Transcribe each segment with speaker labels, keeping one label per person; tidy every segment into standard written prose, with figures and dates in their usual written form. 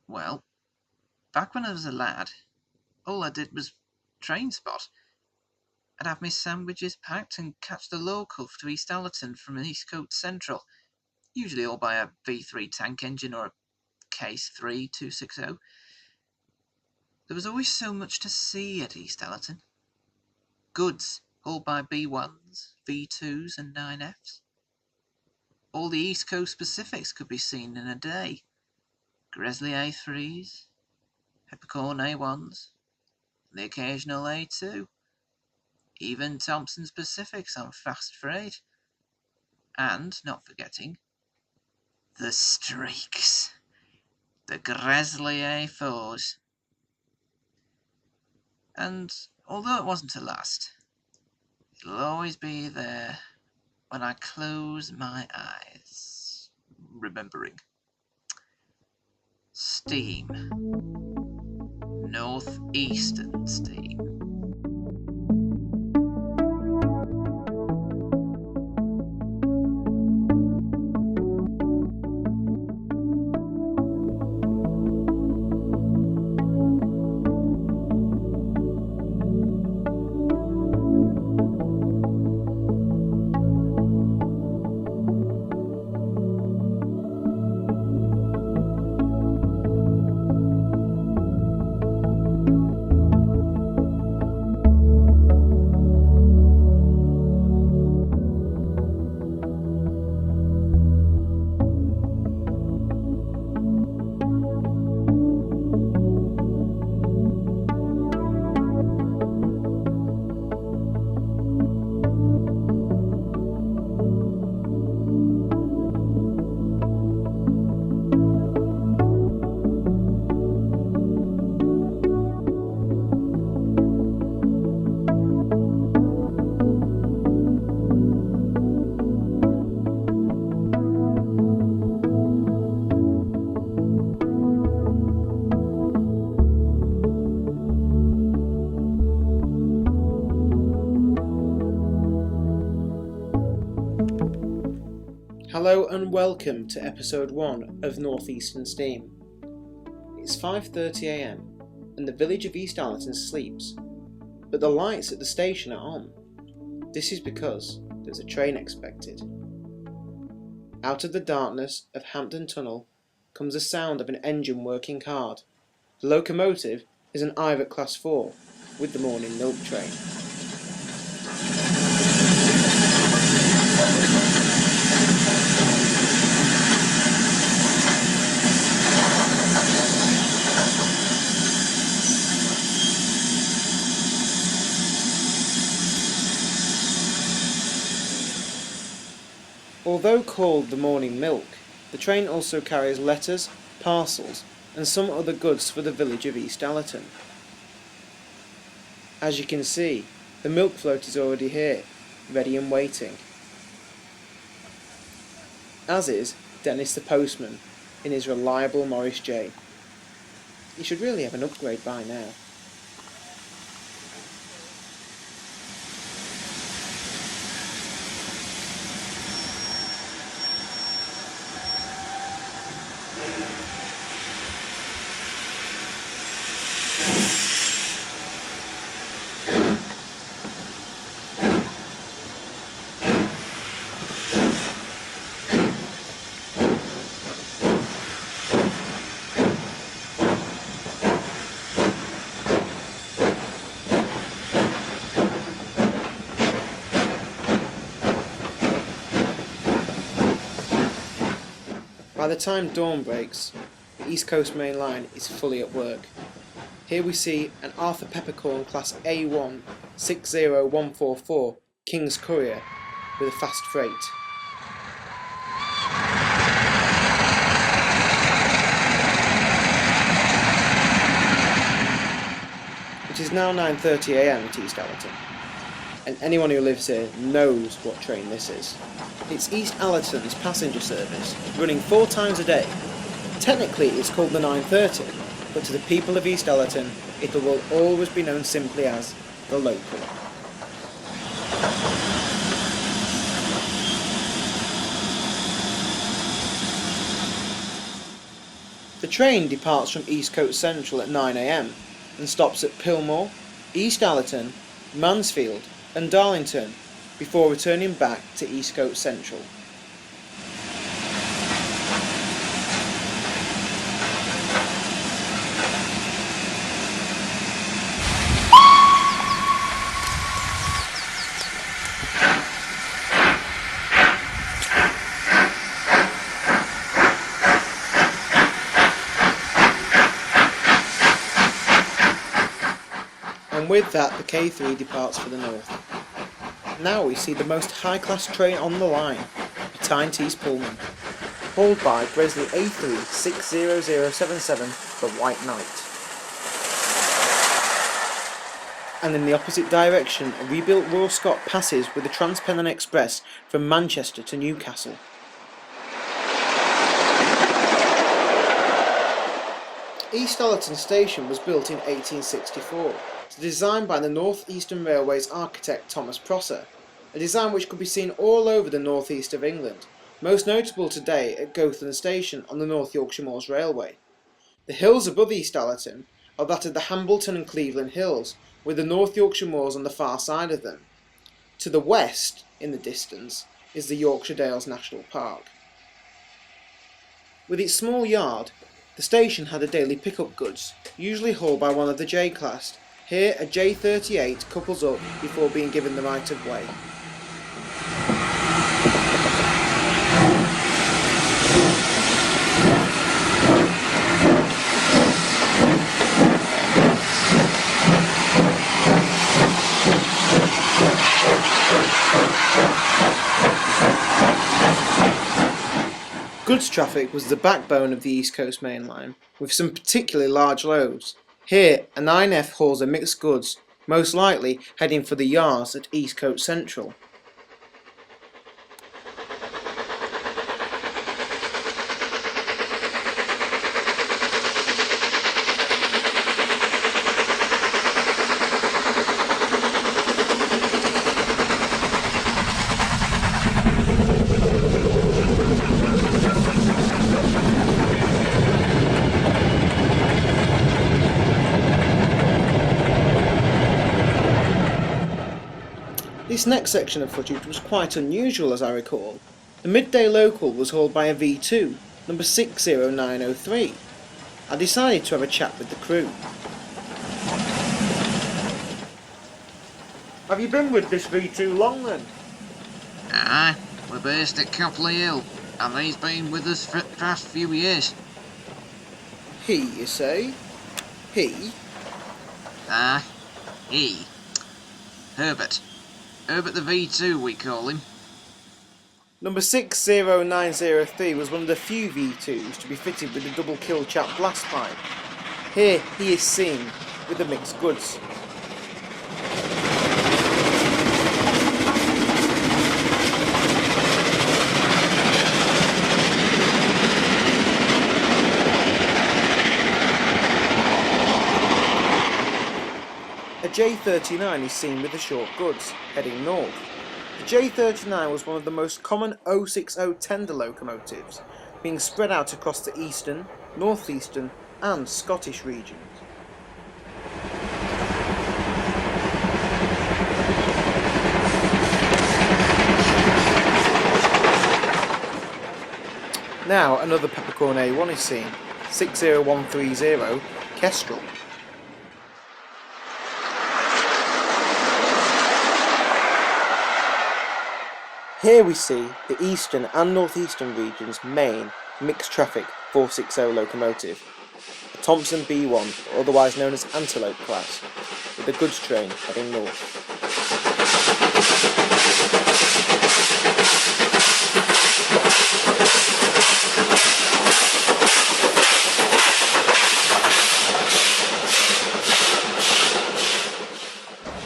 Speaker 1: Well, back when I was a lad, all I did was train spot. I'd have my sandwiches packed and catch the local to East Allerton from an East Coast Central, usually all by a V3 tank engine or a Case 3260. There was always so much to see at East Allerton. Goods hauled by B1s, V2s, and 9Fs. All the East Coast Pacifics could be seen in a day. Gresley A3s, Peppercorn A1s, the occasional A2. Even Thompson's Pacifics on fast freight. And, not forgetting, the streaks. The Gresley A4s. And although it wasn't to last, it'll always be there when I close my eyes, remembering. Steam. Northeastern steam.
Speaker 2: Hello and welcome to episode 1 of Northeastern Steam. It's 5:30am and the village of East Allerton sleeps, but the lights at the station are on. This is because there's a train expected. Out of the darkness of Hampton Tunnel comes the sound of an engine working hard. The locomotive is an Ivet Class 4 with the morning milk train. Although called the morning milk, the train also carries letters, parcels and some other goods for the village of East Allerton. As you can see, the milk float is already here, ready and waiting. As is Dennis the postman in his reliable Morris J. He should really have an upgrade by now. By the time dawn breaks, the East Coast Main Line is fully at work. Here we see an Arthur Peppercorn Class A1 60144 King's Courier with a fast freight. It is now 9:30am at East Allerton, and anyone who lives here knows what train this is. It's East Allerton's passenger service, running 4 times a day. Technically it's called the 9:30, but to the people of East Allerton it will always be known simply as the local. The train departs from East Coast Central at 9 am and stops at Pillmore, East Allerton, Mansfield and Darlington before returning back to East Coast Central. And with that, the K3 departs for the north. Now we see the most high-class train on the line, a Tyne-Tees Pullman, hauled by Bresley A3 60077, the White Knight. And in the opposite direction, a rebuilt Royal Scot passes with the Trans-Pennine Express from Manchester to Newcastle. East Allerton Station was built in 1864. Designed by the North Eastern Railway's architect Thomas Prosser, a design which could be seen all over the northeast of England, most notable today at Goathland Station on the North Yorkshire Moors Railway. The hills above East Allerton are that of the Hambleton and Cleveland Hills, with the North Yorkshire Moors on the far side of them. To the west, in the distance, is the Yorkshire Dales National Park. With its small yard, the station had a daily pick-up goods, usually hauled by one of the J-class. Here, a J38 couples up before being given the right of way. Goods traffic was the backbone of the East Coast Main Line, with some particularly large loads. Here, a 9F hauls a mixed goods, most likely heading for the yards at East Coast Central. This next section of footage was quite unusual as I recall. The midday local was hauled by a V2, number 60903. I decided to have a chat with the crew. Have you been with this V2 long then?
Speaker 1: Aye, we're based at Copley Hill, and he's been with us for the past few years.
Speaker 2: He, you say? He?
Speaker 1: Aye, he. Herbert. Herbert the V2 we call him.
Speaker 2: Number 60903 was one of the few V2s to be fitted with a double kill chap blast pipe. Here he is seen with the mixed goods. A J39 is seen with the short goods, heading north. The J39 was one of the most common 060 tender locomotives, being spread out across the eastern, northeastern and Scottish regions. Now another peppercorn A1 is seen, 60130 Kestrel. Here we see the eastern and northeastern region's main mixed traffic 460 locomotive, a Thompson B1, otherwise known as Antelope class, with a goods train heading north.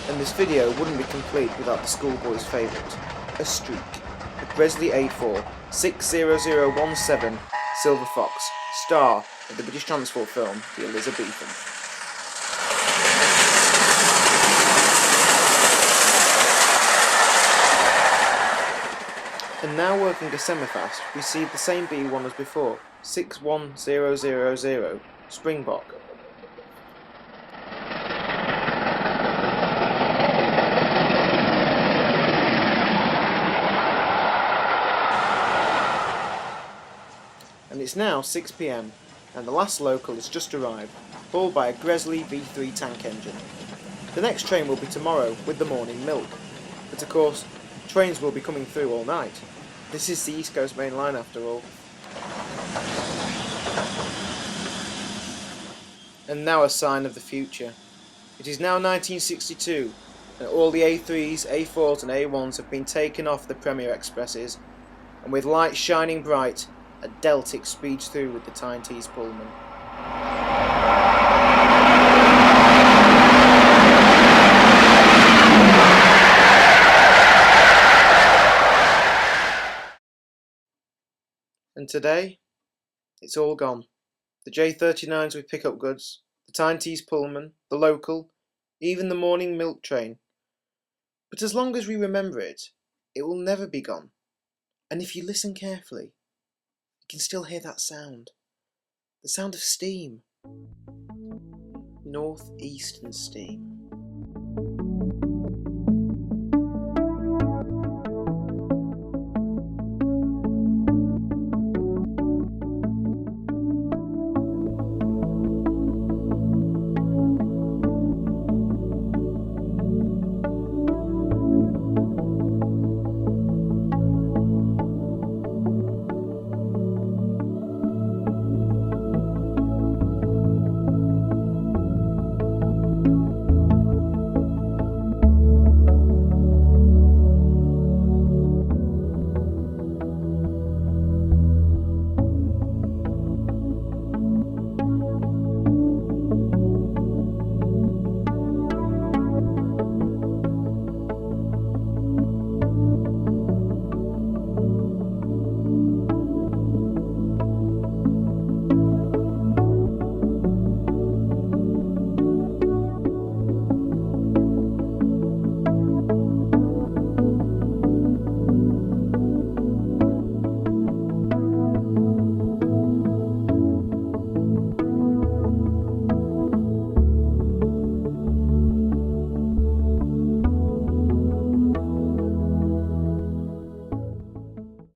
Speaker 2: And this video wouldn't be complete without the schoolboy's favourite, a streak, the Bresley A4 60017 Silver Fox, star of the British transport film The Elizabethan. And now working a semi-fast, we see the same B1 as before, 61000 Springbok. And it's now 6 PM, and the last local has just arrived, hauled by a Gresley V3 tank engine. The next train will be tomorrow with the morning milk, but of course, trains will be coming through all night. This is the East Coast Main Line after all. And now a sign of the future. It is now 1962, and all the A3s, A4s and A1s have been taken off the Premier Expresses, and with lights shining bright, a Deltic speeds through with the Tyne-Tees Pullman. And today, it's all gone. The J39s with pickup goods, the Tyne-Tees Pullman, the local, even the morning milk train. But as long as we remember it, it will never be gone. And if you listen carefully, you can still hear that sound. The sound of steam. Northeastern steam.